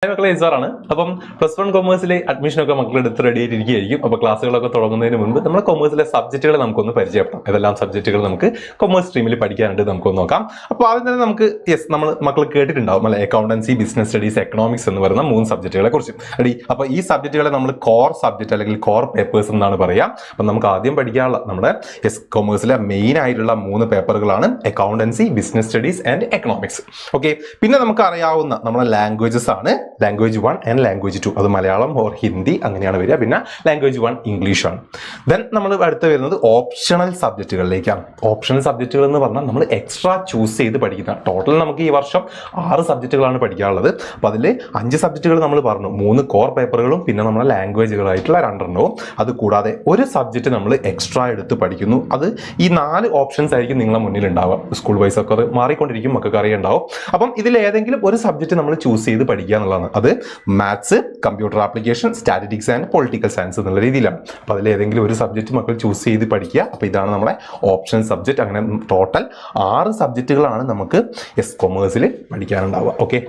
മക്കളെ ആണ്. അപ്പം +1 കൊമേഴ്സിലെ അഡ്മിഷനൊക്കെ മക്കൾ എടുത്ത് റെഡി ആയിട്ടിരിക്കുകയായിരിക്കും. അപ്പോൾ ക്ലാസ്സുകളൊക്കെ തുടങ്ങുന്നതിന് മുൻപ് നമ്മൾ കൊമേഴ്സിലെ സബ്ജക്റ്റുകൾ നമുക്കൊന്ന് പരിചയപ്പെടാം. ഏതെല്ലാം സബ്ജക്റ്റുകൾ നമുക്ക് കൊമേഴ്സ് സ്ട്രീമിൽ പഠിക്കാനുണ്ട് നമുക്കൊന്ന് നോക്കാം. അപ്പോൾ ആദ്യം തന്നെ നമുക്ക് നമ്മൾ മക്കൾ കേട്ടിട്ടുണ്ടാവും അല്ലെ, അക്കൗണ്ടൻസി, ബിസിനസ് സ്റ്റഡീസ്, എക്കണോമിക്സ് എന്ന് പറയുന്ന 3 സബ്ജക്റ്റുകളെ കുറിച്ച്. റെഡി? അപ്പോൾ ഈ സബ്ജക്റ്റുകളെ നമ്മൾ കോർ സബ്ജക്റ്റ് അല്ലെങ്കിൽ കോർ പേപ്പേഴ്സ് എന്നാണ് പറയുക. അപ്പം നമുക്ക് ആദ്യം പഠിക്കാനുള്ള നമ്മുടെ കൊമേഴ്സിലെ മെയിൻ ആയിട്ടുള്ള 3 പേപ്പറുകളാണ് accountancy, business studies and economics. Okay, പിന്നെ നമുക്ക് അറിയാവുന്ന നമ്മുടെ ലാംഗ്വേജസ് ആണ് ലാംഗ്വേജ് 1 ആൻഡ് ലാംഗ്വേജ് 2. അത് മലയാളം ഓർ ഹിന്ദി അങ്ങനെയാണ് വരിക. പിന്നെ ലാംഗ്വേജ് 1 ഇംഗ്ലീഷ് ആണ്. ദെൻ നമ്മൾ അടുത്ത് വരുന്നത് ഓപ്ഷണൽ സബ്ജക്റ്റുകളിലേക്കാണ്. ഓപ്ഷണൽ സബ്ജക്റ്റുകൾ എന്ന് പറഞ്ഞാൽ നമ്മൾ എക്സ്ട്രാ ചൂസ് ചെയ്ത് പഠിക്കുന്ന. ടോട്ടൽ നമുക്ക് ഈ വർഷം 6 സബ്ജക്റ്റുകളാണ് പഠിക്കാനുള്ളത്. അപ്പോൾ അതിൽ 5 സബ്ജക്റ്റുകൾ നമ്മൾ പറഞ്ഞു, 3 കോർ പേപ്പറുകളും പിന്നെ നമ്മുടെ ലാംഗ്വേജുകളായിട്ടുള്ള 2 അത് കൂടാതെ ഒരു സബ്ജക്റ്റ് നമ്മൾ എക്സ്ട്രാ എടുത്ത് പഠിക്കുന്നു. അത് ഈ 4 ഓപ്ഷൻസ് ആയിരിക്കും നിങ്ങളെ മുന്നിൽ ഉണ്ടാവുക. സ്കൂൾ വൈസ് ഒക്കെ അത് മാറിക്കൊണ്ടിരിക്കും, മക്കൾക്ക് അറിയുണ്ടാവും. അപ്പം ഇതിൽ ഏതെങ്കിലും ഒരു സബ്ജക്റ്റ് നമ്മൾ ചൂസ് ചെയ്ത് പഠിക്കുക എന്നുള്ളതാണ്. അത് maths, computer application, statistics and political science എന്നുള്ള രീതിയിലാണ്. അപ്പോൾ അതിൽ ഏതെങ്കിലും ഒരു സബ്ജക്റ്റ് മക്കൾ ചൂസ് ചെയ്ത് പഠിക്കുക. അപ്പോൾ ഇതാണ് നമ്മുടെ ഓപ്ഷൻ സബ്ജക്റ്റ്. അങ്ങനെ ടോട്ടൽ 6 സബ്ജക്റ്റുകളാണ് നമുക്ക് കൊമേഴ്സിൽ പഠിക്കാനുണ്ടാവുക. ഓക്കെ.